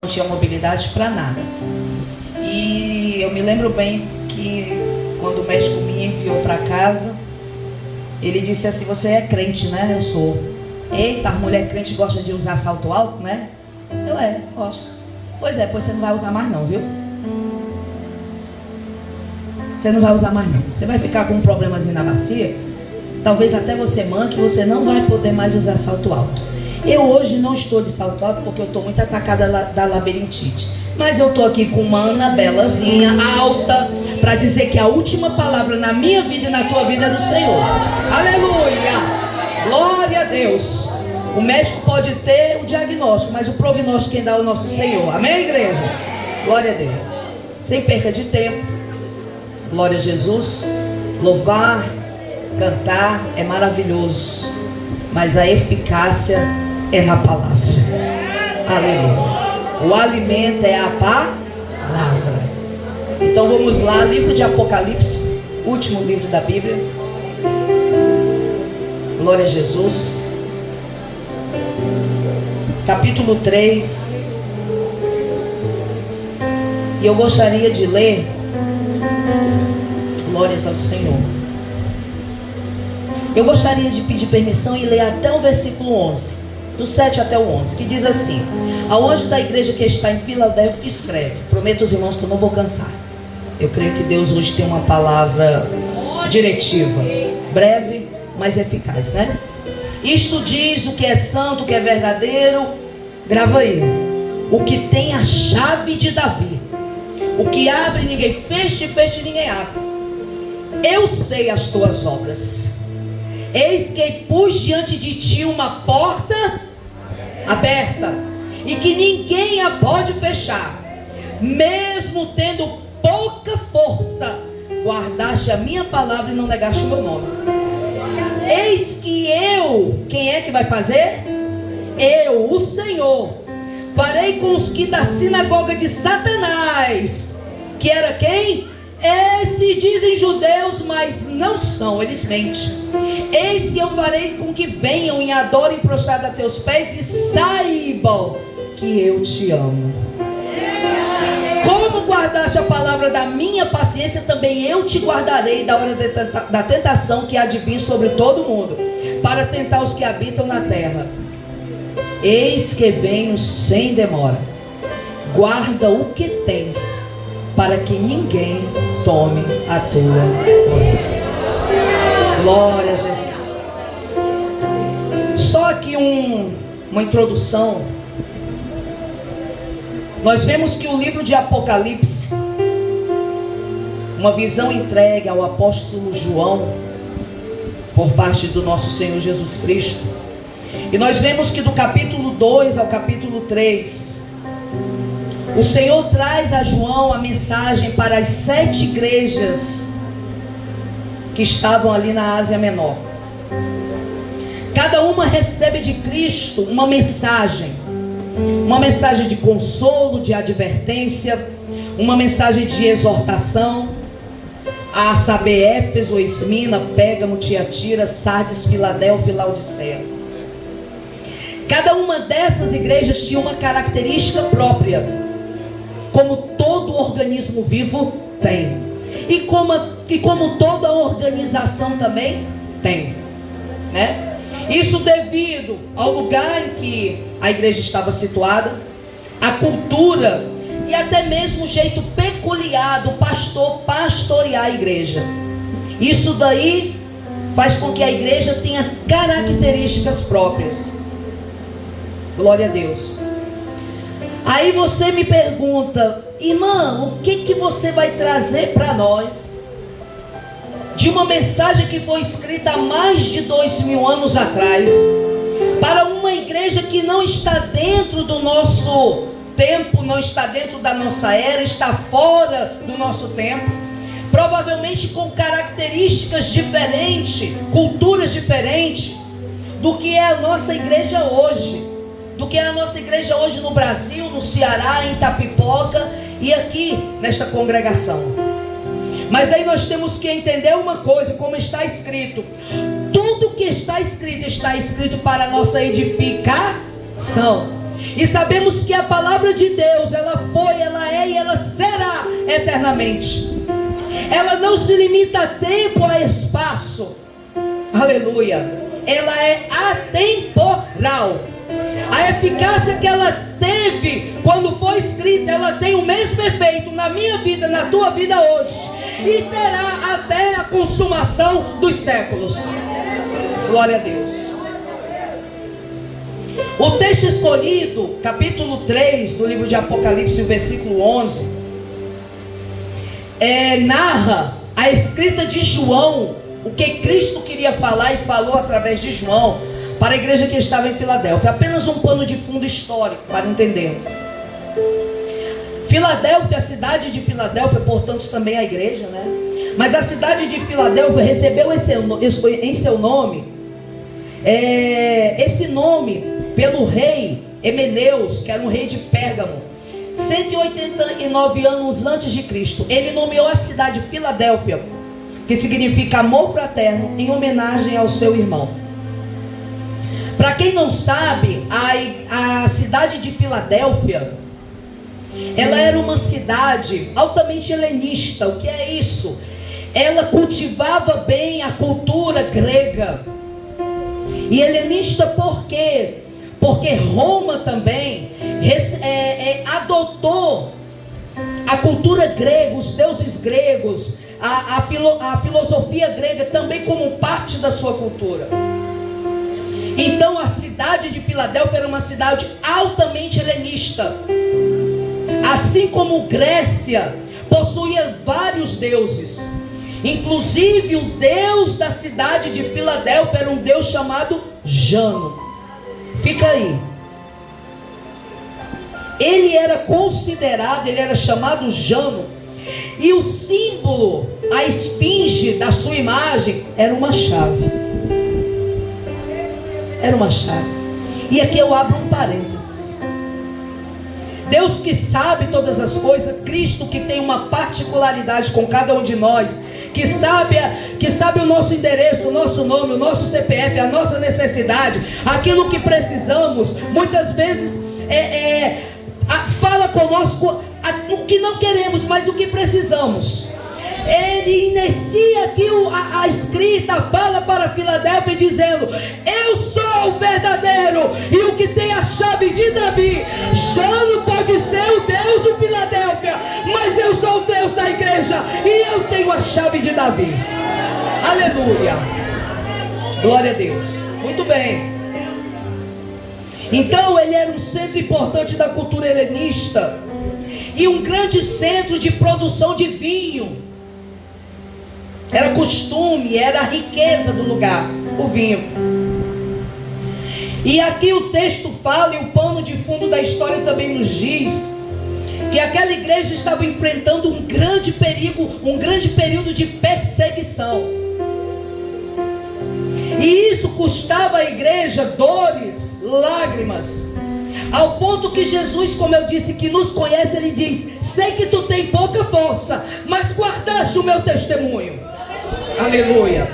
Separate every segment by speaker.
Speaker 1: tinha mobilidade para nada. E eu me lembro bem que quando o médico me enviou para casa, ele disse assim: você é crente, né? Eu sou. Eita, a mulher crente gosta de usar salto alto, né? Eu gosto. Pois você não vai usar mais não, viu? Você não vai usar mais não. Você vai ficar com um problemazinho na bacia. Talvez até você manque, você não vai poder mais usar salto alto. Eu hoje não estou de salto alto porque eu estou muito atacada da labirintite. Mas eu estou aqui com uma Anabelazinha alta para dizer que a última palavra na minha vida e na tua vida é do Senhor. Aleluia! Glória a Deus. O médico pode ter o diagnóstico, mas o prognóstico quem dá é o nosso Senhor. Amém, igreja? Glória a Deus. Sem perca de tempo. Glória a Jesus. Louvar, cantar é maravilhoso, mas a eficácia é na palavra. Aleluia. O alimento é a palavra. Então vamos lá, livro de Apocalipse, último livro da Bíblia. Glória a Jesus. Capítulo 3. E eu gostaria de ler. Glórias ao Senhor. Eu gostaria de pedir permissão e ler até o versículo 11, do 7 até o 11, que diz assim: ao anjo da igreja que está em Filadélfia escreve. Prometo aos irmãos que eu não vou cansar. Eu creio que Deus hoje tem uma palavra diretiva, breve, mas eficaz, né? Isto diz o que é santo, o que é verdadeiro. Grava aí. O que tem a chave de Davi. O que abre ninguém fecha, e fecha ninguém abre. Eu sei as tuas obras. Eis que pus diante de ti uma porta aberta, e que ninguém a pode fechar. Mesmo tendo pouca força, guardaste a minha palavra e não negaste o meu nome. Eis que eu, quem é que vai fazer? Eu, o Senhor, farei com os que da sinagoga de Satanás, que era quem? Se dizem judeus, mas não são, eles mentem. Eis que eu farei com que venham e adorem prostrado a teus pés, e saibam que eu te amo. Como guardaste a palavra da minha paciência, também eu te guardarei da hora da tentação que há de vir sobre todo mundo, para tentar os que habitam na terra. Eis que venho sem demora. Guarda o que tens, para que ninguém tome a tua glória. Glória a Jesus. Só aqui uma introdução. Nós vemos que o livro de Apocalipse, uma visão entregue ao apóstolo João por parte do nosso Senhor Jesus Cristo. E nós vemos que do capítulo 2 ao capítulo 3, o Senhor traz a João a mensagem para as 7 igrejas que estavam ali na Ásia Menor. Cada uma recebe de Cristo uma mensagem de consolo, de advertência, uma mensagem de exortação, a saber, Éfeso, Esmina, Pérgamo, Tiatira, Sardes, Filadélfia e Laodiceia. Cada uma dessas igrejas tinha uma característica própria, como todo organismo vivo tem, e como toda organização também tem, né? Isso devido ao lugar em que a igreja estava situada, a cultura e até mesmo o jeito peculiar do pastor pastorear a igreja. Isso daí faz com que a igreja tenha as características próprias. Glória a Deus. Aí você me pergunta: irmã, o que você vai trazer para nós de uma mensagem que foi escrita há mais de 2000 anos atrás, para uma igreja que não está dentro do nosso tempo, não está dentro da nossa era, está fora do nosso tempo, provavelmente com características diferentes, culturas diferentes do que é a nossa igreja hoje, no Brasil, no Ceará, em Itapipoca e aqui nesta congregação. Mas aí nós temos que entender uma coisa, como está escrito: tudo que está escrito para a nossa edificação. E sabemos que a palavra de Deus, ela foi, ela é e ela será eternamente. Ela não se limita a tempo, a espaço. Aleluia. Ela é atemporal. A eficácia que ela teve quando foi escrita, ela tem o mesmo efeito na minha vida, na tua vida hoje, e terá até a consumação dos séculos. Glória a Deus. O texto escolhido, capítulo 3 do livro de Apocalipse, versículo 11, narra a escrita de João, o que Cristo queria falar e falou através de João para a igreja que estava em Filadélfia. Apenas um pano de fundo histórico para entender. Filadélfia, a cidade de Filadélfia, portanto também a igreja, né? Mas a cidade de Filadélfia recebeu em seu nome esse nome pelo rei Emeneus, que era um rei de Pérgamo, 189 anos antes de Cristo. Ele nomeou a cidade Filadélfia, que significa amor fraterno, em homenagem ao seu irmão. Para quem não sabe, a cidade de Filadélfia, ela era uma cidade altamente helenista. O que é isso? Ela cultivava bem a cultura grega. E helenista por quê? Porque Roma também adotou a cultura grega, os deuses gregos, a filosofia grega também como parte da sua cultura. Então a cidade de Filadélfia era uma cidade altamente helenista. Assim como Grécia possuía vários deuses, inclusive o deus da cidade de Filadélfia era um deus chamado Jano. Fica aí. Ele era considerado, ele era chamado Jano, e o símbolo, a esfinge da sua imagem era uma chave. Era uma chave. E aqui eu abro um parênteses. Deus que sabe todas as coisas, Cristo que tem uma particularidade com cada um de nós, que sabe o nosso endereço, o nosso nome, o nosso CPF, a nossa necessidade, aquilo que precisamos. Muitas vezes fala conosco o que não queremos, mas o que precisamos. Ele inicia aqui a escrita, fala para Filadélfia dizendo: eu sou o verdadeiro e o que tem a chave de Davi. Jano pode ser o Deus do Filadélfia, mas eu sou o Deus da igreja e eu tenho a chave de Davi. Aleluia. Glória a Deus. Muito bem. Então ele era um centro importante da cultura helenista e um grande centro de produção de vinho. Era costume, era a riqueza do lugar, o vinho. E aqui o texto fala, e o pano de fundo da história também nos diz, que aquela igreja estava enfrentando um grande perigo, um grande período de perseguição. E isso custava à igreja dores, lágrimas, ao ponto que Jesus, como eu disse, que nos conhece, ele diz: sei que tu tem pouca força, mas guardaste o meu testemunho. Aleluia.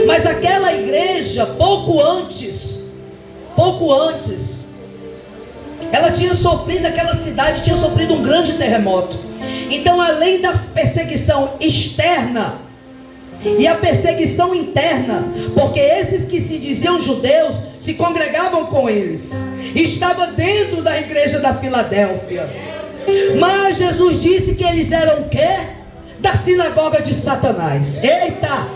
Speaker 1: Mas aquela igreja, pouco antes, ela tinha sofrido, aquela cidade tinha sofrido um grande terremoto. Então, além da perseguição externa e a perseguição interna, porque esses que se diziam judeus se congregavam com eles, estava dentro da igreja da Filadélfia. Mas Jesus disse que eles eram o quê? Da sinagoga de Satanás. Eita!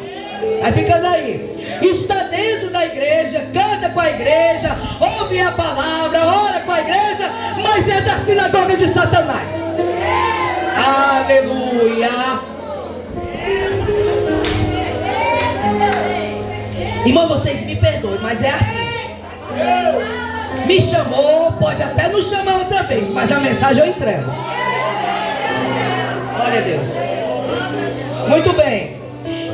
Speaker 1: Aí fica daí. Está dentro da igreja, canta com a igreja, ouve a palavra, ora com a igreja, mas é da sinagoga de Satanás. Aleluia. Irmão, vocês me perdoem, mas é assim. Me chamou, pode até nos chamar outra vez, mas a mensagem eu entrego. Glória a Deus. Muito bem.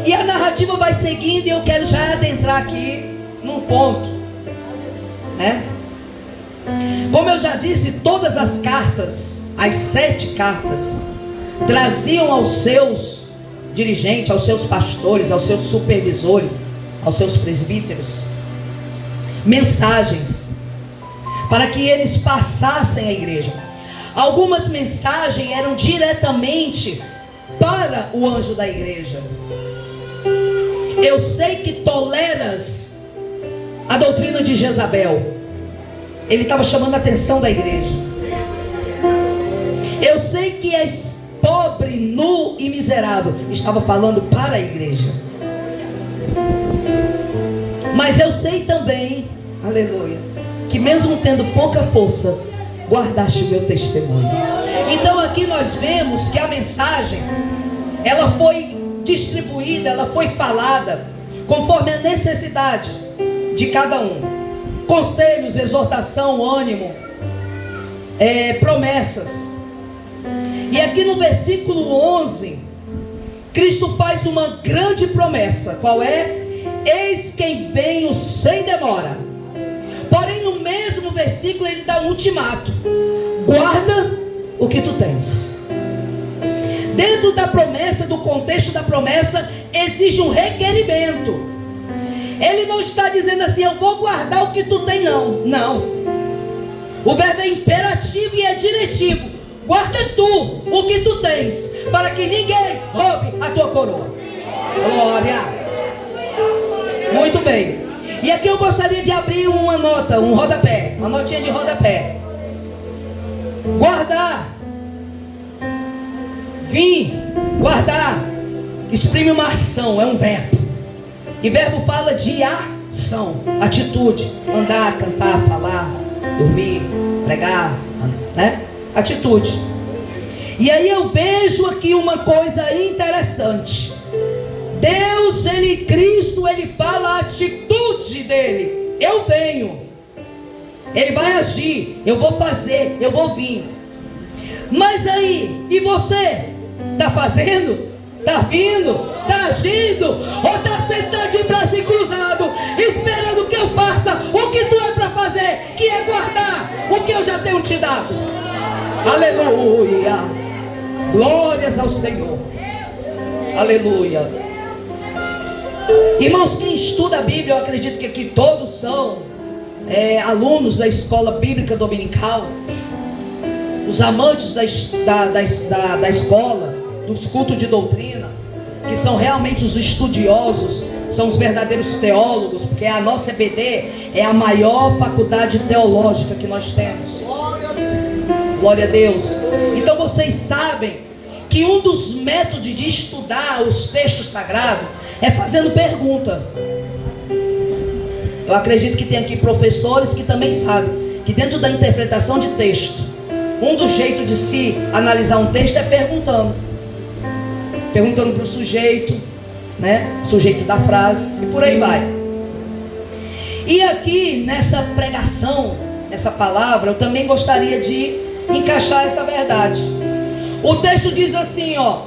Speaker 1: E a narrativa vai seguindo, e eu quero já adentrar aqui num ponto, né? Como eu já disse, todas as cartas, as 7 cartas, traziam aos seus dirigentes, aos seus pastores, aos seus supervisores, aos seus presbíteros, mensagens para que eles passassem a igreja. Algumas mensagens eram diretamente para o anjo da igreja. Eu sei que toleras a doutrina de Jezabel. Ele estava chamando a atenção da igreja. Eu sei que és pobre, nu e miserável. Estava falando para a igreja. Mas eu sei também, aleluia, que mesmo tendo pouca força, guardaste o meu testemunho. Então aqui nós vemos que a mensagem, ela foi distribuída, ela foi falada conforme a necessidade de cada um. Conselhos, exortação, ânimo, promessas. E aqui no versículo 11, Cristo faz uma grande promessa. Qual é? Eis quem venho sem demora. Porém no mesmo versículo ele dá um ultimato: guarda o que tu tens. Dentro da promessa, do contexto da promessa, exige um requerimento. Ele não está dizendo assim: eu vou guardar o que tu tem, não. Não. O verbo é imperativo e é diretivo. Guarda tu o que tu tens, para que ninguém roube a tua coroa. Glória. Muito bem. E aqui eu gostaria de abrir uma nota, um rodapé, uma notinha de rodapé. Guardar. Vir, guardar, exprime uma ação, é um verbo. E verbo fala de ação, atitude. Andar, cantar, falar, dormir, pregar, né? Atitude. E aí eu vejo aqui uma coisa interessante. Deus, Cristo, Ele fala a atitude dele. Eu venho. Ele vai agir, eu vou fazer, eu vou vir. Mas aí, e você? Está fazendo? Está vindo? Está agindo? Ou está sentado de braço cruzado, esperando que eu faça o que tu é para fazer, que é guardar o que eu já tenho te dado? Aleluia. Glórias ao Senhor. Aleluia. Irmãos, quem estuda a Bíblia, eu acredito que aqui todos são alunos da escola bíblica dominical, os amantes da escola, dos cultos de doutrina, que são realmente os estudiosos, são os verdadeiros teólogos, porque a nossa EBD é a maior faculdade teológica que nós temos. Glória a Deus. Então vocês sabem que um dos métodos de estudar os textos sagrados é fazendo pergunta. Eu acredito que tem aqui professores que também sabem que dentro da interpretação de texto, um dos jeitos de se analisar um texto é perguntando para o sujeito, né? Sujeito da frase, e por aí vai. E aqui nessa pregação, nessa palavra, eu também gostaria de encaixar essa verdade. O texto diz assim, ó: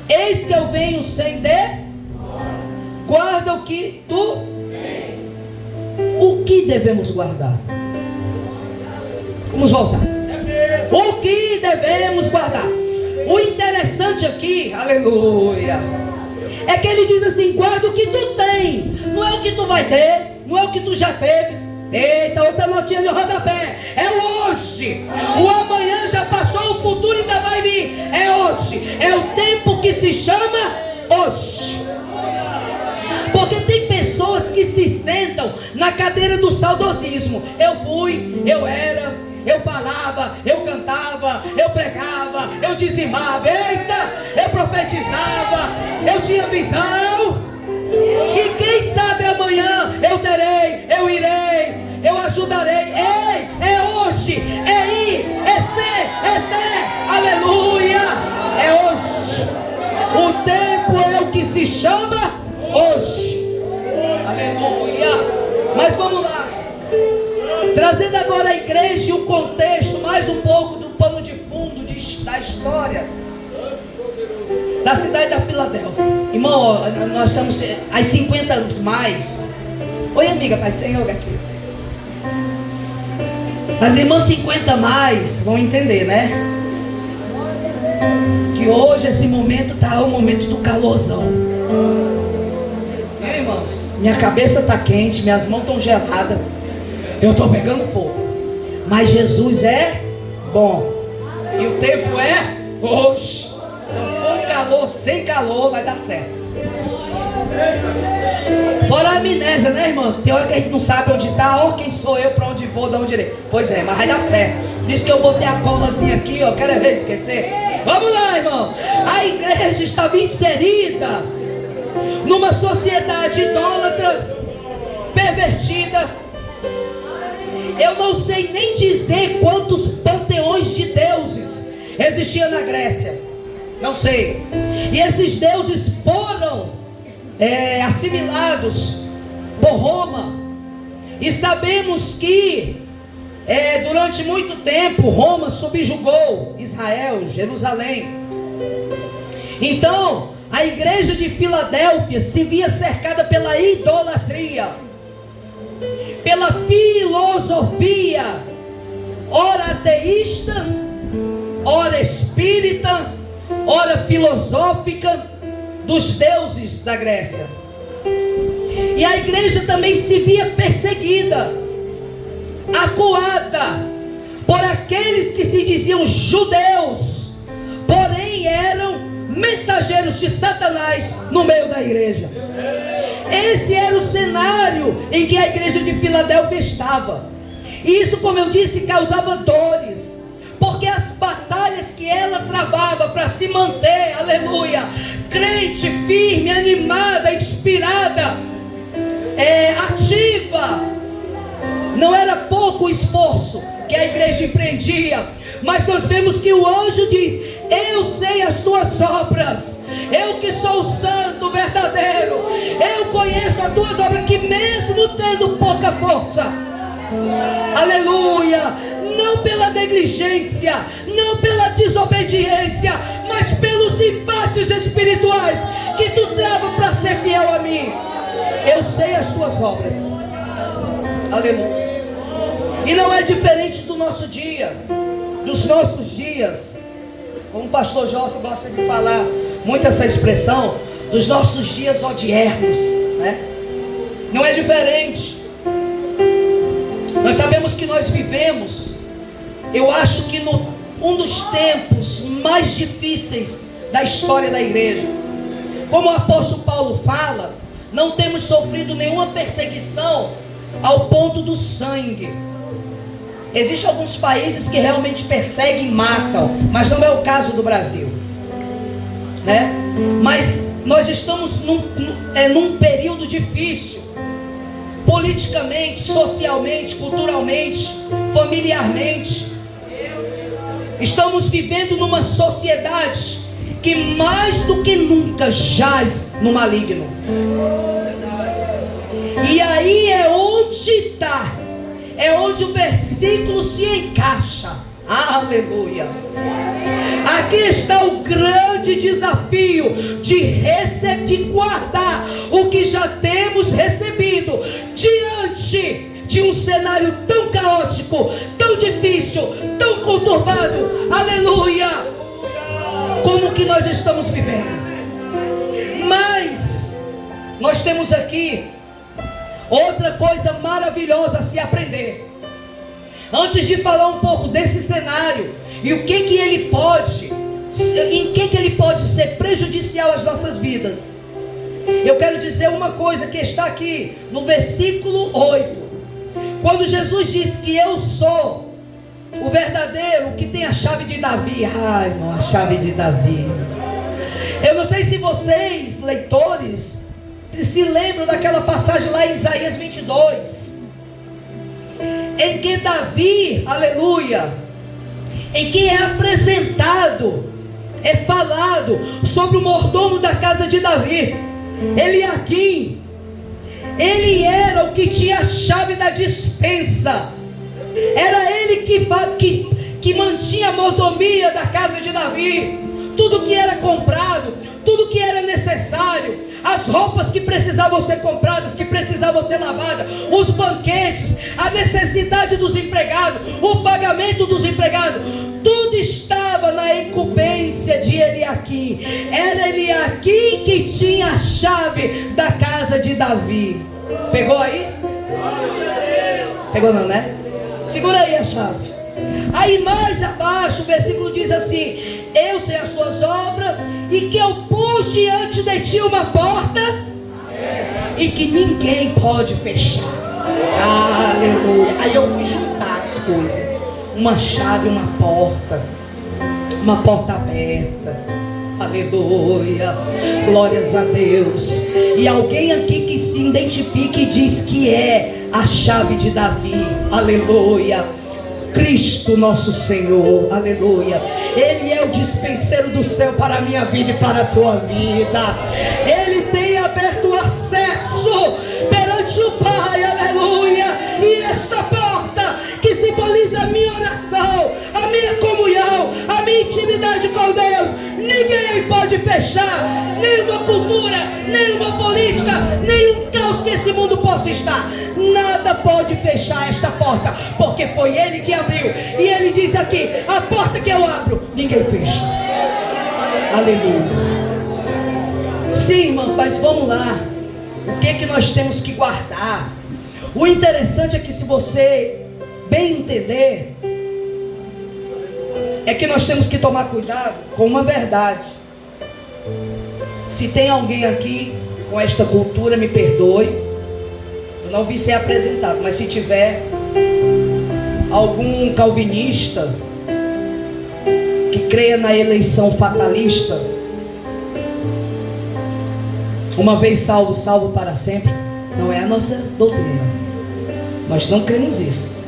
Speaker 1: eis que eu venho sem guarda o que tu tens. O que devemos guardar? Vamos voltar. O que devemos guardar? O interessante aqui, aleluia, é que ele diz assim: guarda o que tu tem. Não é o que tu vai ter, não é o que tu já teve. Eita, outra notinha de rodapé. É o hoje. O amanhã já passou, o futuro ainda vai vir. É hoje. É o tempo que se chama hoje. Porque tem pessoas que se sentam na cadeira do saudosismo. Eu fui, eu era, eu falava, eu cantava, eu pregava, eu dizimava, eita, eu profetizava, eu tinha visão. E quem sabe amanhã eu terei, eu irei, eu ajudarei. Ei, é hoje, é ir, é ser, é ter. Aleluia, é hoje. O tempo é o que se chama hoje. Aleluia. Mas vamos lá, trazendo agora a igreja e o contexto, mais um pouco do pano de fundo da história da cidade da Filadélfia. Irmão, nós estamos às 50 anos mais. Oi, amiga, pai, Senhor, gatinho. As irmãs 50 mais vão entender, né? Que hoje esse momento está o momento do calorzão. Irmãos, minha cabeça está quente, minhas mãos estão geladas, eu estou pegando fogo. Mas Jesus é bom. E o tempo é hoje. Com calor, sem calor, vai dar certo. Fora a amnésia, né, irmão? Tem hora que a gente não sabe onde está, ou quem sou eu, para onde vou, de onde irei. Pois é, mas vai dar certo. Por isso que eu botei a colazinha aqui, ó. Quero ver esquecer. Vamos lá, irmão. A igreja estava inserida numa sociedade idólatra, pervertida. Eu não sei nem dizer quantos panteões de deuses existiam na Grécia. Não sei. E esses deuses foram assimilados por Roma. E sabemos que durante muito tempo Roma subjugou Israel, Jerusalém. Então a igreja de Filadélfia se via cercada pela idolatria, pela filosofia, ora ateísta, ora espírita, ora filosófica, dos deuses da Grécia. E a igreja também se via perseguida, acuada por aqueles que se diziam judeus, porém eram mensageiros de Satanás no meio da igreja. Esse era o cenário em que a igreja de Filadélfia estava. E isso, como eu disse, causava dores, porque as batalhas que ela travava para se manter, aleluia, crente, firme, animada, inspirada, ativa, não era pouco o esforço que a igreja empreendia. Mas nós vemos que o anjo diz: eu sei as tuas obras, eu que sou o santo verdadeiro, eu conheço as tuas obras, que mesmo tendo pouca força, aleluia, não pela negligência, não pela desobediência, mas pelos embates espirituais que tu trava para ser fiel a mim, eu sei as tuas obras, aleluia. E não é diferente do nosso dia, dos nossos dias. Como o pastor Jorge gosta de falar muito essa expressão, dos nossos dias odiernos, né? Não é diferente. Nós sabemos que nós vivemos, eu acho que um dos tempos mais difíceis da história da igreja. Como o apóstolo Paulo fala, não temos sofrido nenhuma perseguição ao ponto do sangue. Existem alguns países que realmente perseguem e matam, mas não é o caso do Brasil, né? Mas nós estamos num período difícil, politicamente, socialmente, culturalmente, familiarmente. Estamos vivendo numa sociedade que mais do que nunca jaz no maligno. E aí é onde está, é onde o versículo se encaixa. Aleluia. Aqui está o grande desafio de guardar o que já temos recebido diante de um cenário tão caótico, tão difícil, tão conturbado. Aleluia. Como que nós estamos vivendo. Mas nós temos aqui outra coisa maravilhosa a se aprender. Antes de falar um pouco desse cenário e o que ele pode, em que ele pode ser prejudicial às nossas vidas, eu quero dizer uma coisa que está aqui no versículo 8. Quando Jesus diz que eu sou o verdadeiro, que tem a chave de Davi. Ai, irmão, a chave de Davi. Eu não sei se vocês, leitores, se lembram daquela passagem lá em Isaías 22, em que Davi, aleluia, em que é apresentado, é falado sobre o mordomo da casa de Davi, Eliaquim. Ele era o que tinha a chave da despensa, era ele que mantinha a mordomia da casa de Davi. Tudo que era comprado, tudo que era necessário, as roupas que precisavam ser compradas, que precisavam ser lavadas, os banquetes, a necessidade dos empregados, o pagamento dos empregados, tudo estava na incumbência de Eliaquim. Era Eliaquim que tinha a chave da casa de Davi. Pegou aí? Pegou não, né? Segura aí a chave. Aí mais abaixo o versículo diz assim: eu sei as suas obras, e que eu pus diante de ti uma porta, e que ninguém pode fechar. Aleluia. Aí eu fui juntar as coisas: uma chave, uma porta aberta. Aleluia, glórias a Deus. E alguém aqui que se identifique e diz que é a chave de Davi. Aleluia. Cristo nosso Senhor, aleluia. Ele é o dispenseiro do céu para a minha vida e para a tua vida. Ele tem aberto o acesso perante o Pai, aleluia. E esta porta que simboliza a minha oração, a minha comunhão, a minha intimidade com Deus, ninguém pode fechar. Nenhuma cultura, nenhuma política, nenhum caos que esse mundo possa estar, nada pode fechar esta porta, porque foi Ele que abriu. E Ele diz aqui: a porta que eu abro, ninguém fecha. Aleluia. Sim, irmão, mas vamos lá. O que é que nós temos que guardar? O interessante é que, se você bem entender, é que nós temos que tomar cuidado com uma verdade. Se tem alguém aqui com esta cultura, me perdoe, eu não vi ser apresentado, mas se tiver algum calvinista que creia na eleição fatalista, uma vez salvo, salvo para sempre, não é a nossa doutrina. Nós não cremos isso.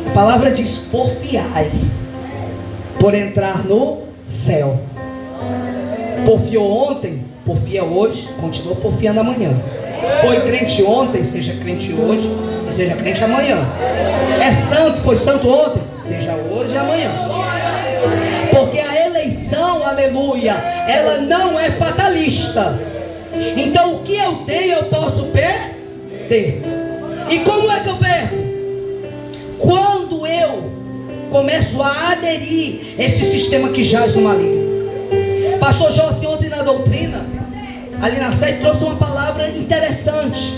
Speaker 1: A palavra diz: porfiai por entrar no céu. Porfiou ontem, porfia hoje, continua porfiando amanhã. Foi crente ontem, seja crente hoje e seja crente amanhã. É santo, foi santo ontem, seja hoje e amanhã. Porque a eleição, aleluia, ela não é fatalista. Então o que eu tenho eu posso perder. E como é que eu perco? Quando eu começo a aderir esse sistema que jaz no maligno. Pastor Jossi ontem na doutrina, ali na sede, trouxe uma palavra interessante.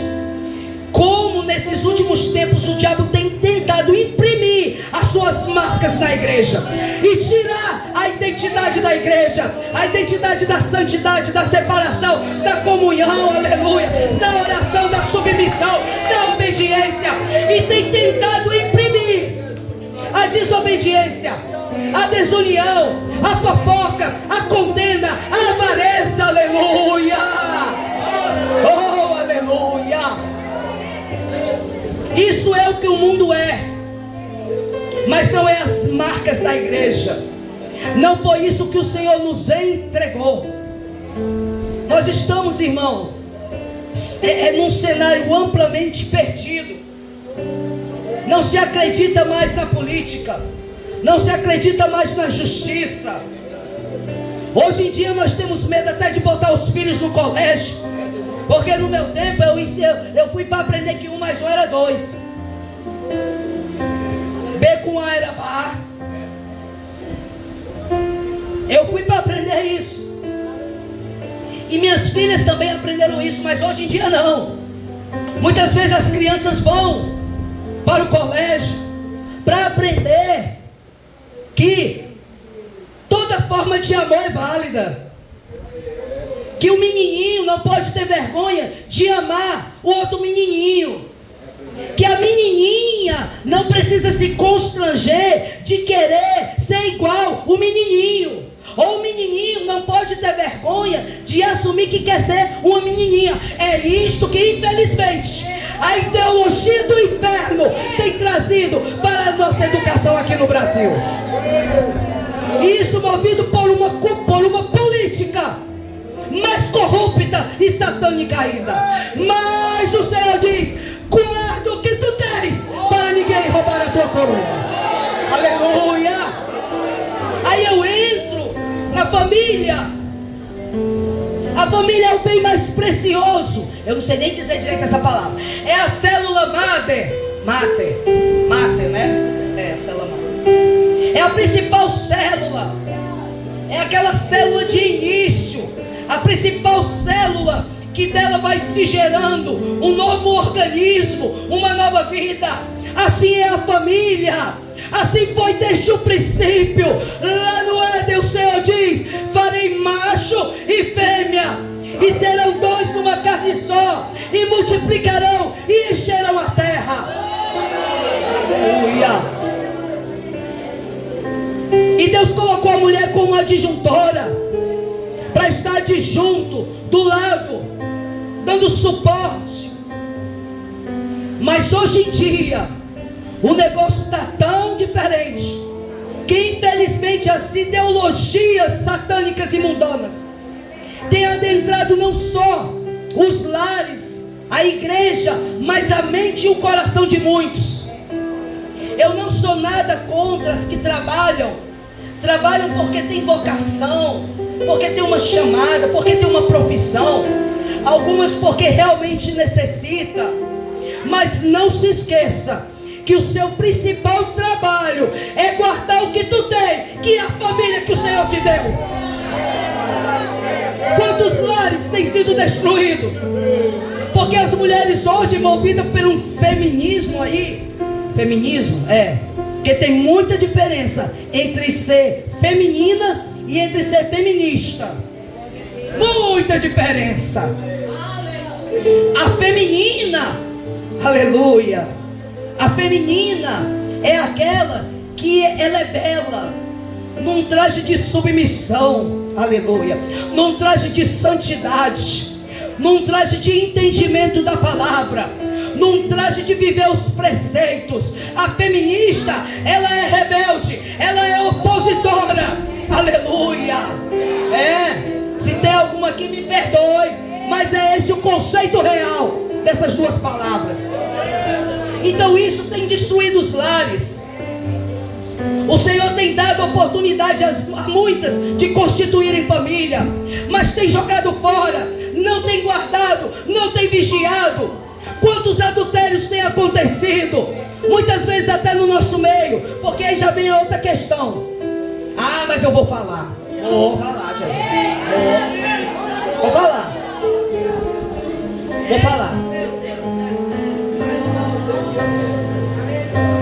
Speaker 1: Como nesses últimos tempos o diabo tem tentado imprimir as suas marcas na igreja e tirar a identidade da igreja, a identidade da santidade, da separação, da comunhão, aleluia, da oração, da submissão, da obediência, e tem tentado imprimir a desobediência, a desunião, a fofoca, a condena, a avareza, aleluia. Oh, aleluia. Isso é o que o mundo é, mas não é as marcas da igreja. Não foi isso que o Senhor nos entregou. Nós estamos, irmão, num cenário amplamente perdido. Não se acredita mais na política, não se acredita mais na justiça. Hoje em dia nós temos medo até de botar os filhos no colégio, porque no meu tempo eu fui para aprender que 1 mais 1 era 2. B com A era bar. Eu fui para aprender isso. E minhas filhas também aprenderam isso, mas hoje em dia não. Muitas vezes as crianças vão para o colégio para aprender que toda forma de amor é válida, que o menininho não pode ter vergonha de amar o outro menininho, que a menininha não precisa se constranger de querer ser igual o menininho, ou o menininho não pode ter vergonha de assumir que quer ser uma menininha. É isto que, infelizmente, a ideologia do inferno tem trazido para a nossa educação aqui no Brasil. Isso movido por uma política mais corrupta e satânica ainda. Mas o Senhor diz: guarda o que tu tens, para ninguém roubar a tua coroa. Aleluia. Aí eu entro na família. A família é o bem mais precioso. Eu não sei nem dizer direito essa palavra. É a célula mater, né? É a célula mater. É a principal célula. É aquela célula de início. A principal célula que dela vai se gerando um novo organismo, uma nova vida. Assim é a família. Assim foi desde o princípio. Lá no Éden o Senhor diz: farei macho e fêmea, e serão dois numa carne só, e multiplicarão e encherão a terra. Aleluia. E Deus colocou a mulher como uma adjuntora, para estar adjunto, do lado, dando suporte. Mas hoje em dia o negócio está tão diferente, que infelizmente as ideologias satânicas e mundanas têm adentrado não só os lares, a igreja, mas a mente e o coração de muitos. Eu não sou nada contra as que trabalham porque tem vocação, porque tem uma chamada, porque tem uma profissão, algumas porque realmente necessita. Mas não se esqueça que o seu principal trabalho é guardar o que tu tem, que é a família que o Senhor te deu. Quantos lares têm sido destruídos? Porque as mulheres hoje, movidas por um feminismo aí, porque tem muita diferença entre ser feminina e entre ser feminista. Muita diferença. A feminina, aleluia, a feminina é aquela que ela é bela, num traje de submissão, aleluia, num traje de santidade, num traje de entendimento da palavra, num traje de viver os preceitos. A feminista, ela é rebelde, ela é opositora, aleluia. Se tem alguma que me perdoe, mas é esse o conceito real dessas duas palavras. Então isso tem destruído os lares. O Senhor tem dado oportunidade a muitas de constituírem família, mas tem jogado fora, não tem guardado, não tem vigiado. Quantos adultérios têm acontecido? Muitas vezes até no nosso meio, porque aí já vem a outra questão. Ah, mas eu vou falar. Vou falar, gente. Vou falar.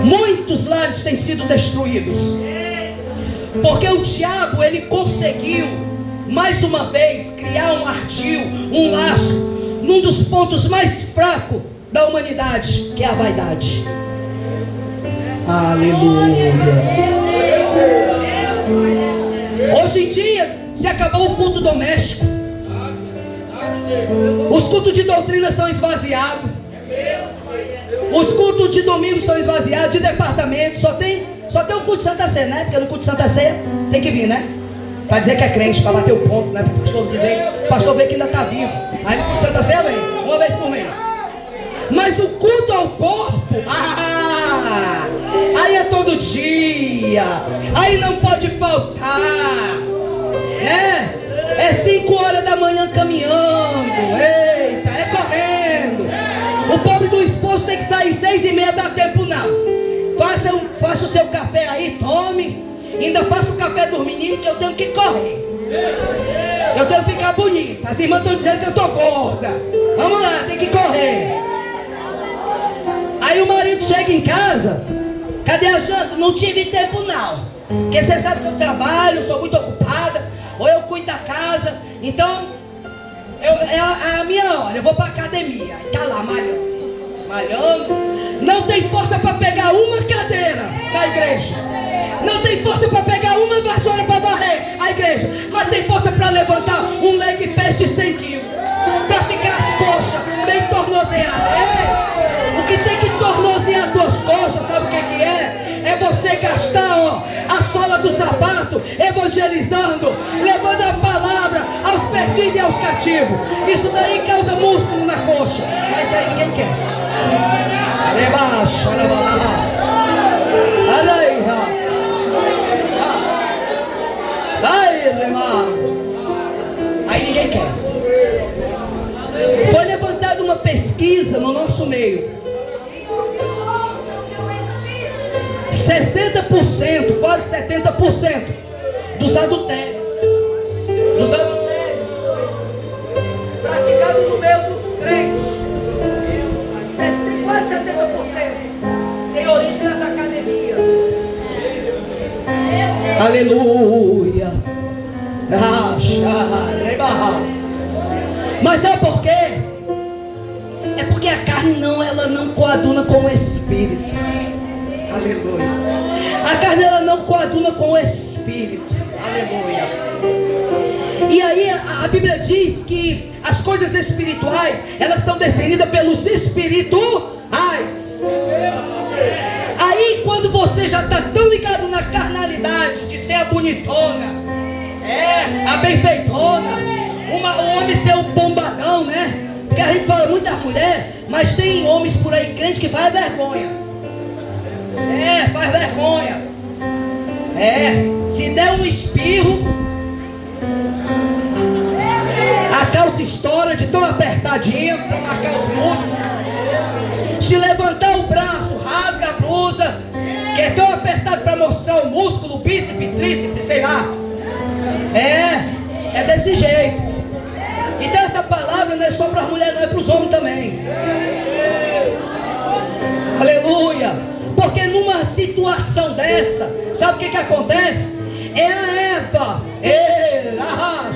Speaker 1: Muitos lares têm sido destruídos, porque o diabo, ele conseguiu mais uma vez criar um ardil, um laço, num dos pontos mais fracos da humanidade, que é a vaidade. Aleluia. Hoje em dia se acabou o culto doméstico. Os cultos de doutrina são esvaziados. Os cultos de domingo são esvaziados. De departamento só tem o culto de Santa Ceia, né? Porque no culto de Santa Ceia tem que vir, né? Para dizer que é crente, para bater o ponto, né? Para o pastor dizer, o pastor vê que ainda está vivo. Aí no culto de Santa Ceia vem, uma vez por mês. Mas o culto ao corpo, aí é todo dia. Aí não pode faltar, né? É 5 horas da manhã caminhando. Eita, é correndo. O pobre do esposo tem que sair 6h30, dá tempo não. Faça o seu café aí, tome. Ainda faça o café dos meninos, que eu tenho que correr. Eu tenho que ficar bonita. As irmãs estão dizendo que eu tô gorda. Vamos lá, tem que correr. Aí o marido chega em casa. Cadê a janta? Não tive tempo não. Porque você sabe que eu trabalho, sou muito ocupada. Ou eu cuido da casa. Então é a minha hora. Eu vou para academia. Aí tá lá malhando. Não tem força para pegar uma cadeira da igreja. Não tem força para pegar uma vassoura para varrer a igreja. Mas tem força para levantar um leg press de 100 quilos. Para ficar as coxas bem tornozeadas. O que tem que tornozear as tuas coxas, sabe o que é? É você gastar a sola do sapato evangelizando, levando a palavra aos perdidos e aos cativos. Isso daí causa músculo na coxa. Mas aí ninguém quer. Rebaixa, aí ninguém quer. Foi levantada uma pesquisa no nosso meio. 60%, quase 70% dos adultérios praticados no meio dos crentes, quase 70% tem Aleluia. Mas sabe por quê? É porque a carne ela não coaduna com o Espírito. Aleluia. A carne ela não coaduna com o Espírito. Aleluia. E aí a Bíblia diz que as coisas espirituais, elas são discernidas pelos espirituais. Aí quando você já está tão ligado na carnalidade de ser a bonitona, a bem feitona, o homem ser um bombadão, né? Porque a gente fala muito da mulher, mas tem homens por aí crentes que faz vergonha. Faz vergonha. Se der um espirro, a calça estoura de tão apertadinha para marcar os músculos. Se levantar o braço, rasga a blusa, que é tão apertado para mostrar o músculo, o bíceps, tríceps, sei lá. É desse jeito. Então essa palavra não é só para as mulheres, não, é para os homens também. Aleluia. Porque numa situação dessa, sabe o que acontece? É a Eva. É a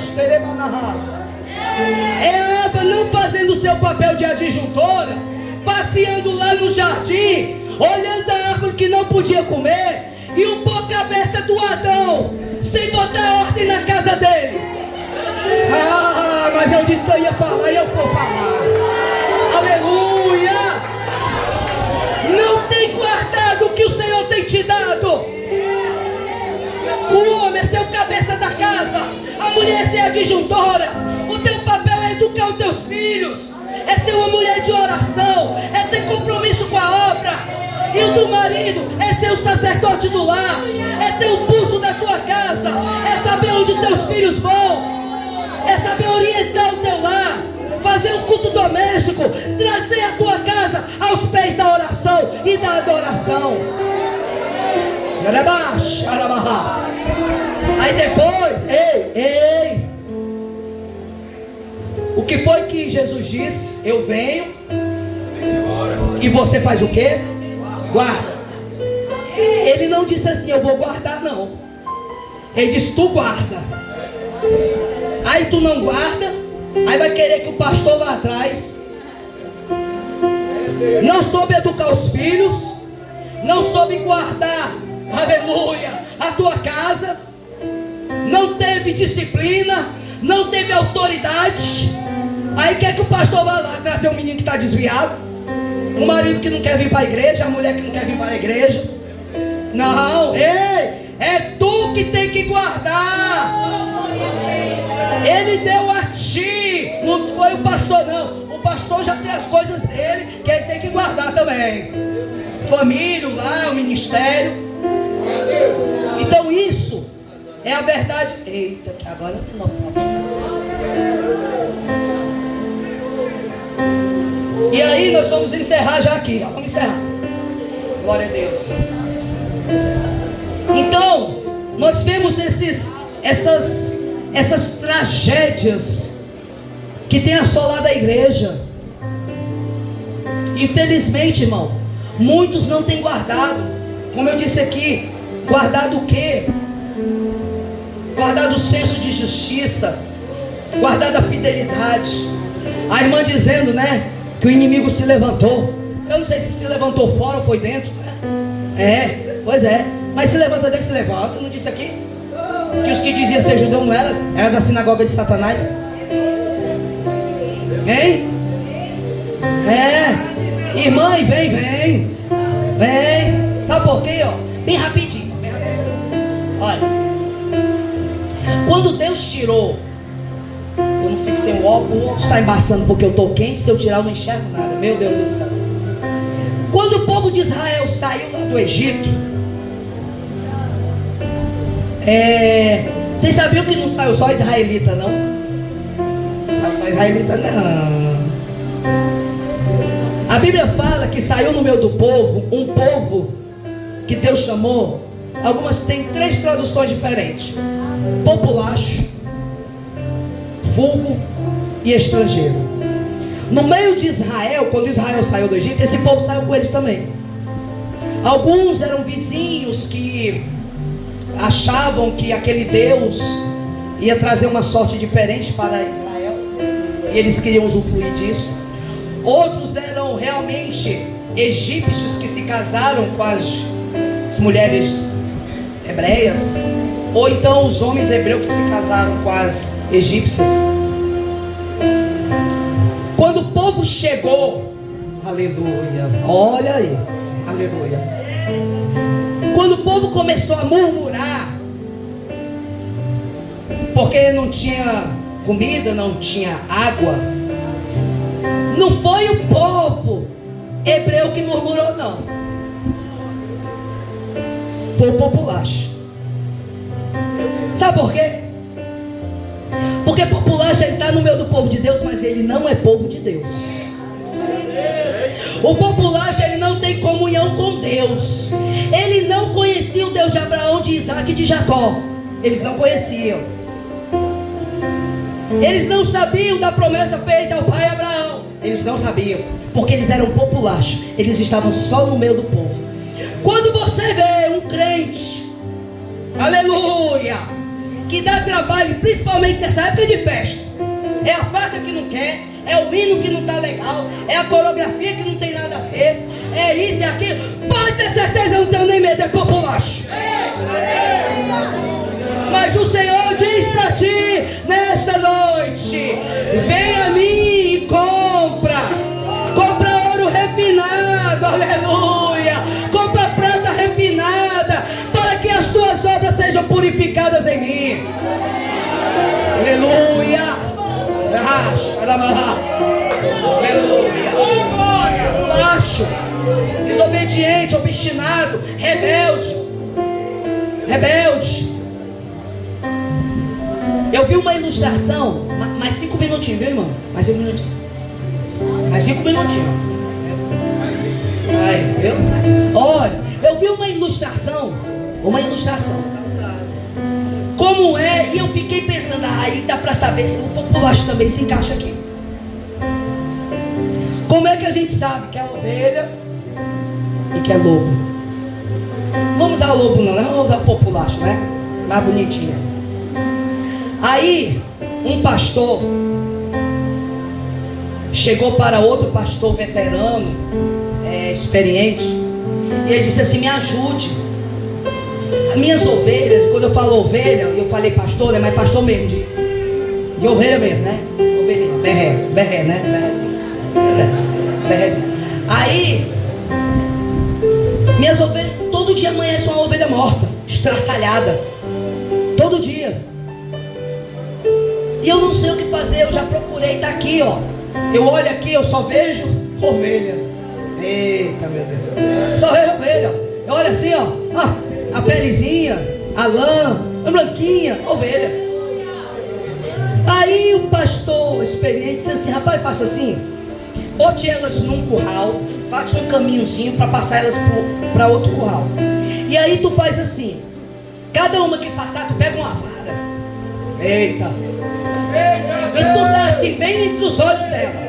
Speaker 1: Eva não fazendo o seu papel de adjuntora, passeando lá no jardim, olhando a árvore que não podia comer, e um boca aberta do Adão, sem botar ordem na casa dele. Mas eu disse que eu ia falar e eu vou falar. Aleluia. Não tem guardado o que o Senhor tem te dado. O homem é ser o cabeça da casa, a mulher é ser a disjuntora. O teu papel é educar os teus filhos, é ser uma mulher de oração, é ter compromisso com a obra. E o do marido é ser o sacerdote do lar, é ter o pulso da tua casa, é saber onde teus filhos vão, é saber orientar o teu lar, fazer um culto doméstico, trazer a tua casa aos pés da oração e da adoração. Aí depois, ei, o que foi que Jesus disse? Eu venho e você faz o quê? Guarda. Ele não disse assim, eu vou guardar, não. Ele disse, tu guarda. Aí tu não guarda, aí vai querer que o pastor vá atrás. Não soube educar os filhos, não soube guardar, aleluia, a tua casa, não teve disciplina, não teve autoridade. Aí quer que o pastor vá lá trazer um menino que está desviado, um marido que não quer vir para a igreja, a mulher que não quer vir para a igreja. Não, ei, é tu que tem que guardar. Ele deu a ti, não foi o pastor não. O pastor já tem as coisas dele que ele tem que guardar também. Família, lá, o ministério. Então isso é a verdade. Eita, que agora eu não posso. E aí nós vamos encerrar já aqui. Vamos encerrar. Glória a Deus. Então, nós vemos essas tragédias que tem assolado a igreja. Infelizmente, irmão, muitos não têm guardado. Como eu disse aqui, guardado o quê? Guardado o senso de justiça, guardado a fidelidade. A irmã dizendo, né, que o inimigo se levantou. Eu não sei se levantou fora ou foi dentro. Pois é. Mas se levanta dentro, se levanta. Não disse aqui? Que os que diziam ser judeu não era da sinagoga de Satanás. Hein? Irmã, vem. Sabe por quê? Bem rapidinho. Olha, quando Deus tirou, eu não fico sem o óculos, está embaçando porque eu estou quente. Se eu tirar eu não enxergo nada. Meu Deus do céu. Quando o povo de Israel saiu lá do Egito, vocês sabiam que não saiu só israelita, não? Não saiu só israelita, não. A Bíblia fala que saiu no meio do povo, um povo que Deus chamou. Algumas tem 3 traduções diferentes: populacho, vulgo e estrangeiro. No meio de Israel, quando Israel saiu do Egito, esse povo saiu com eles também. Alguns eram vizinhos que achavam que aquele Deus ia trazer uma sorte diferente para Israel, e eles queriam usufruir disso. Outros eram realmente egípcios que se casaram com as mulheres hebreias, ou então os homens hebreus que se casaram com as egípcias. Quando o povo chegou, aleluia, olha aí, aleluia. Quando o povo começou a murmurar, porque não tinha comida, não tinha água, não foi o povo hebreu que murmurou, não. Foi o populacho. Sabe por quê? Porque populacho está no meio do povo de Deus, mas ele não é povo de Deus. O populacho, ele não tem comunhão com Deus. Ele não conhecia o Deus de Abraão, de Isaac e de Jacó. Eles não conheciam. Eles não sabiam da promessa feita ao pai Abraão. Eles não sabiam, porque eles eram populacho. Eles estavam só no meio do povo. Quando você vê um crente, aleluia, que dá trabalho, principalmente nessa época de festa, é a faca que não quer, é o hino que não está legal, é a coreografia que não tem nada a ver, é isso e aquilo, pode ter certeza, eu não tenho nem medo, é populacho. Mas o Senhor diz para ti nesta noite: vem a mim e compra ouro refinado, aleluia, compra prata refinada, para que as tuas obras sejam purificadas em mim. Aleluia. Aleluia. Lacho, desobediente, obstinado, rebelde. Eu vi uma ilustração, mais 5 minutinhos, viu, irmão? Mais 5 minutinhos. Aí, viu? Olha, eu vi uma ilustração. Como é, e eu fiquei pensando, aí dá para saber se o populacho também se encaixa aqui. Como é que a gente sabe que é ovelha e que é lobo? Vamos usar o lobo não, vamos usar o populacho, né? Mais bonitinho. Aí, um pastor chegou para outro pastor veterano, experiente, e ele disse assim: me ajude. As minhas ovelhas, quando eu falo ovelha, eu falei pastor, né? Mas pastor mesmo, de ovelha mesmo, né? Ovelha, berré, né? Berré. Aí, minhas ovelhas, todo dia amanhece uma ovelha morta, estraçalhada, todo dia. E eu não sei o que fazer, eu já procurei, tá aqui, ó. Eu olho aqui, eu só vejo ovelha. Eita, meu Deus. Só vejo ovelha. Eu olho assim, ó. A pelezinha, a lã, a branquinha, ovelha. Aí o pastor experiente disse assim: rapaz, faça assim, bote elas num curral, faça um caminhozinho para passar elas para outro curral. E aí tu faz assim, cada uma que passar, tu pega uma vara. Eita. E tu dá assim, bem entre os olhos dela.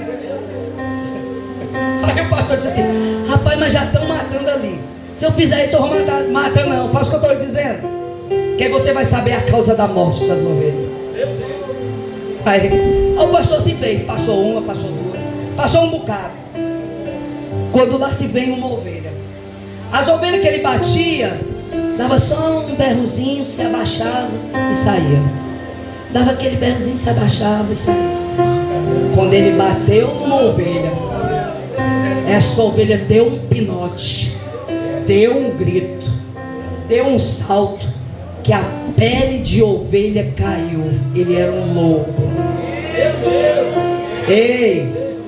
Speaker 1: Aí o pastor disse assim: rapaz, mas já estão matando ali. Se eu fizer isso, eu vou matar. Mata não, faça o que eu estou dizendo, que aí você vai saber a causa da morte das ovelhas. Aí o pastor se fez, passou uma, passou duas, passou um bocado. Quando lá se vem uma ovelha, as ovelhas que ele batia, dava só um berrozinho, se abaixava e saía. Dava aquele berrozinho, se abaixava e saía. Quando ele bateu numa ovelha, essa ovelha deu um pinote, deu um grito, deu um salto, que a pele de ovelha caiu. Ele era um lobo.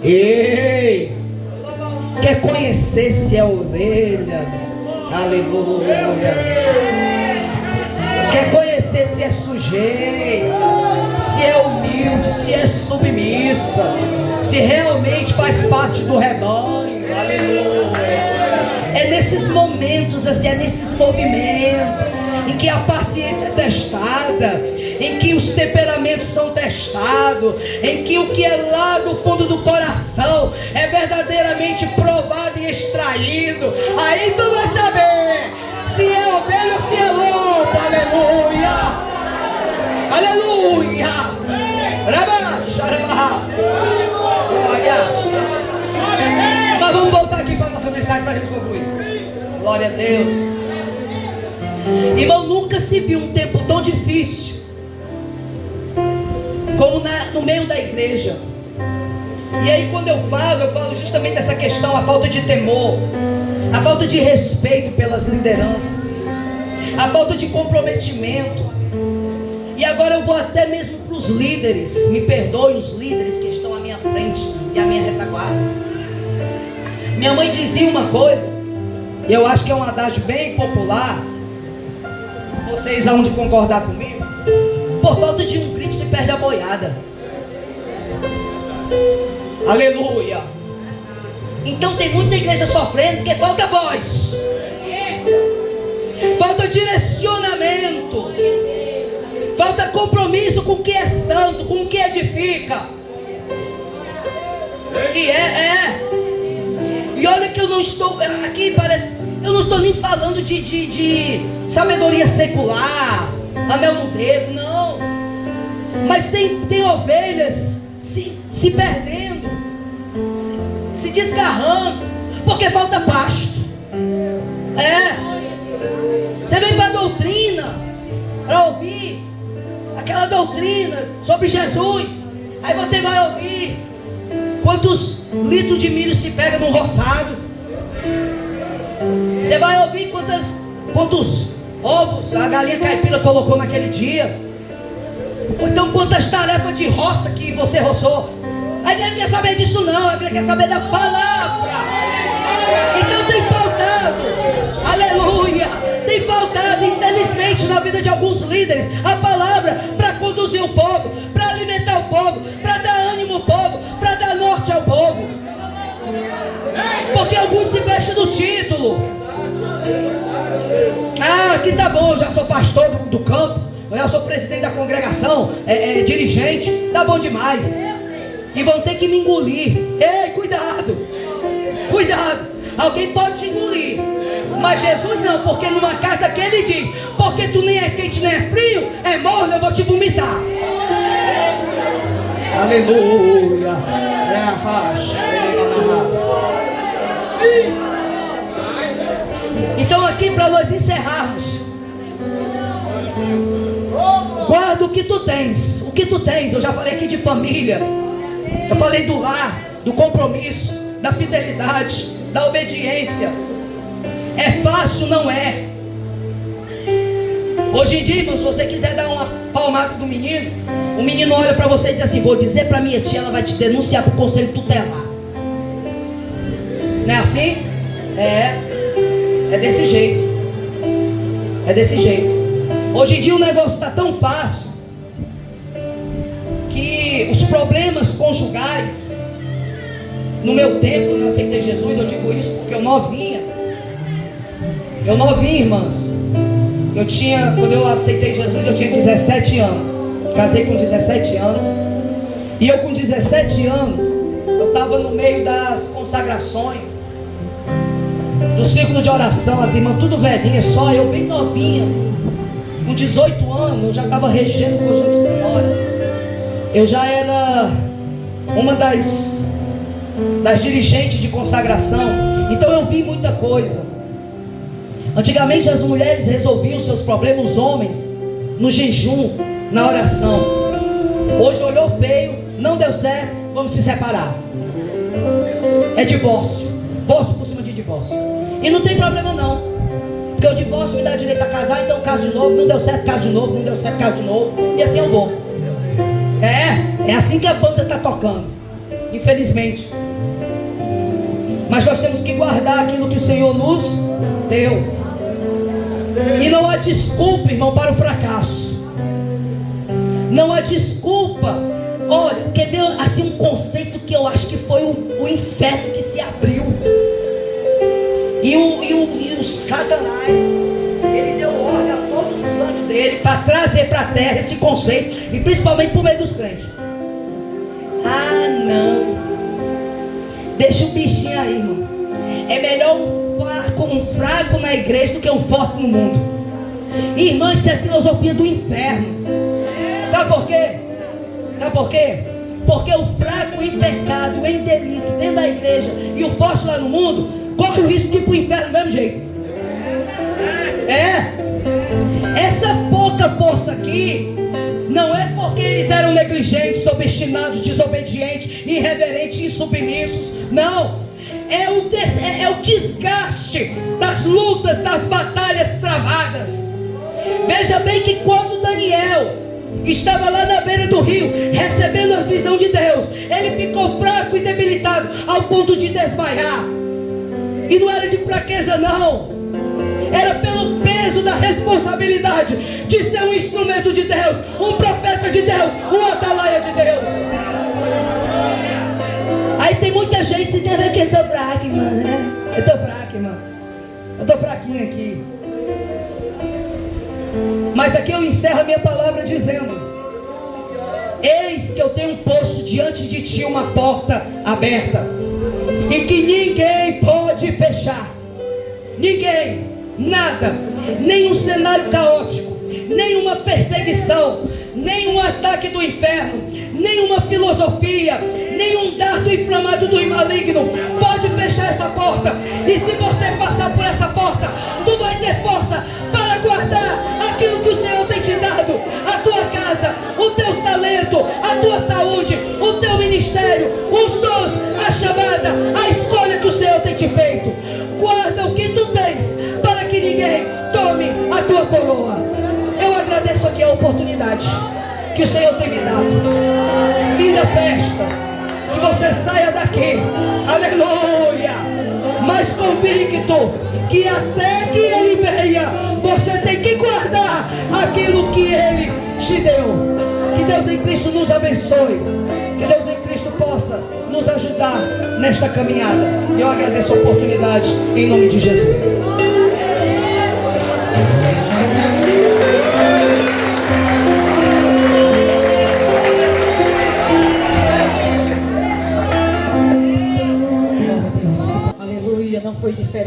Speaker 1: Ei, quer conhecer se é ovelha? Aleluia. Quer conhecer se é sujeita, se é humilde, se é submissa, se realmente faz parte do rebanho? Aleluia. É nesses momentos assim, é nesses movimentos em que a paciência é testada, em que os temperamentos são testados, em que o que é lá do fundo do coração é verdadeiramente provado e extraído. Aí tu vai saber se é ovelha ou se é lobo. outra, aleluia. Aleluia. Mas vamos voltar aqui para a nossa mensagem para a gente concluir. Glória a Deus. Irmão, nunca se viu um tempo tão difícil como no meio da igreja. E aí quando eu falo justamente dessa questão, a falta de temor, a falta de respeito pelas lideranças, a falta de comprometimento. E agora eu vou até mesmo para os líderes. Me perdoem os líderes que estão à minha frente e à minha retaguarda. Minha mãe dizia uma coisa, e eu acho que é um adágio bem popular. Vocês hão de concordar comigo. Por falta de um grito se perde a boiada. Aleluia. Então tem muita igreja sofrendo porque falta voz, falta direcionamento, falta compromisso com o que é santo, com o que edifica. E e olha que eu não estou aqui, parece, eu não estou nem falando de sabedoria secular, anel no dedo, não. Mas tem ovelhas se perdendo, se desgarrando, porque falta pasto. Você vem para a doutrina, para ouvir aquela doutrina sobre Jesus. Aí você vai ouvir quantos litros de milho se pega num roçado. Você vai ouvir quantos ovos a galinha caipira colocou naquele dia. Ou então quantas tarefas de roça que você roçou. A igreja não quer saber disso não, a igreja quer saber da palavra. Então tem faltado, aleluia, tem faltado infelizmente na vida de alguns líderes a palavra para conduzir o povo, para alimentar o povo, para dar ânimo ao povo, para dar norte ao povo. Porque alguns se vestem do título. Aqui tá bom, eu já sou pastor do campo, eu já sou presidente da congregação, dirigente, tá bom demais. E vão ter que me engolir. Ei, cuidado, cuidado. Alguém pode te engolir, mas Jesus não, porque numa carta que ele diz: porque tu nem é quente nem é frio, é morno, eu vou te vomitar. Aleluia. Então aqui para nós encerrarmos, guarda o que tu tens. O que tu tens, eu já falei aqui de família, eu falei do lar, do compromisso, da fidelidade, da obediência. É fácil? Não é. Hoje em dia, irmão, se você quiser dar uma palmada do menino, o menino olha para você e diz assim: vou dizer para minha tia, ela vai te denunciar para o conselho tutelar. Não é assim? É desse jeito. É desse jeito. Hoje em dia o negócio está tão fácil que os problemas conjugais, no meu tempo, eu não aceitei Jesus, eu digo isso porque eu novinha, irmãs. Quando eu aceitei Jesus, eu tinha 17 anos. Casei com 17 anos. E eu com 17 anos, eu estava no meio das consagrações, do círculo de oração, as irmãs tudo velhinhas, só eu bem novinha. Com 18 anos, eu já estava regendo o conjunto de senhora. Eu já era uma das dirigentes de consagração. Então eu vi muita coisa. Antigamente as mulheres resolviam seus problemas, os homens, no jejum, na oração. Hoje olhou feio, não deu certo, vamos se separar. É divórcio, divórcio por cima de divórcio. E não tem problema não, porque o divórcio me dá direito a casar. Então caso de novo, não deu certo, caso de novo, não deu certo, caso de novo. E assim eu vou. É assim que a banda está tocando, infelizmente. Mas nós temos que guardar aquilo que o Senhor nos deu. E não há desculpa, irmão, para o fracasso. Não há desculpa. Olha, quer ver assim um conceito que eu acho que foi o inferno que se abriu. E o Satanás, ele deu ordem a todos os anjos dele para trazer para a terra esse conceito, e principalmente por meio dos crentes. Não, deixa o bichinho aí, irmão. É melhor um fraco na igreja do que um forte no mundo. Irmã, isso é filosofia do inferno. Sabe por quê? Sabe por quê? Porque o fraco em pecado, em delito, dentro da igreja, e o forte lá no mundo, corre o risco de ir para o inferno do mesmo jeito. Essa pouca força aqui não é porque eles eram negligentes, obstinados, desobedientes, irreverentes, insubmissos. Não. É o desgaste das lutas, das batalhas travadas. Veja bem que quando Daniel estava lá na beira do rio, recebendo as visões de Deus, ele ficou fraco e debilitado, ao ponto de desmaiar. E não era de fraqueza não, era pelo peso da responsabilidade de ser um instrumento de Deus, um profeta de Deus, um atalaia de Deus. Aí tem muita gente que quer ver que eu sou fraco, irmã, né? Eu tô fraco, irmã. Eu tô fraquinho aqui. Mas aqui eu encerro a minha palavra dizendo: eis que eu tenho posto diante de ti uma porta aberta, e que ninguém pode fechar. Ninguém, nada, nem um cenário caótico, nem uma perseguição, nem um ataque do inferno, nem uma filosofia, nem um dardo inflamado do maligno pode fechar essa porta. E se você passar por essa porta, tu vai ter força para guardar aquilo que o Senhor tem te dado, a tua casa, o teu talento, a tua saúde, o teu ministério, os dons, a chamada, a escolha que o Senhor tem te feito. Guarda o que tu tens, para que ninguém tome a tua coroa. Eu agradeço aqui a oportunidade que o Senhor tem me dado. Linda festa. Que você saia daqui, aleluia, mas convicto que até que Ele venha, você tem que guardar aquilo que Ele te deu. Que Deus em Cristo nos abençoe, que Deus em Cristo possa nos ajudar nesta caminhada. Eu agradeço a oportunidade em nome de Jesus.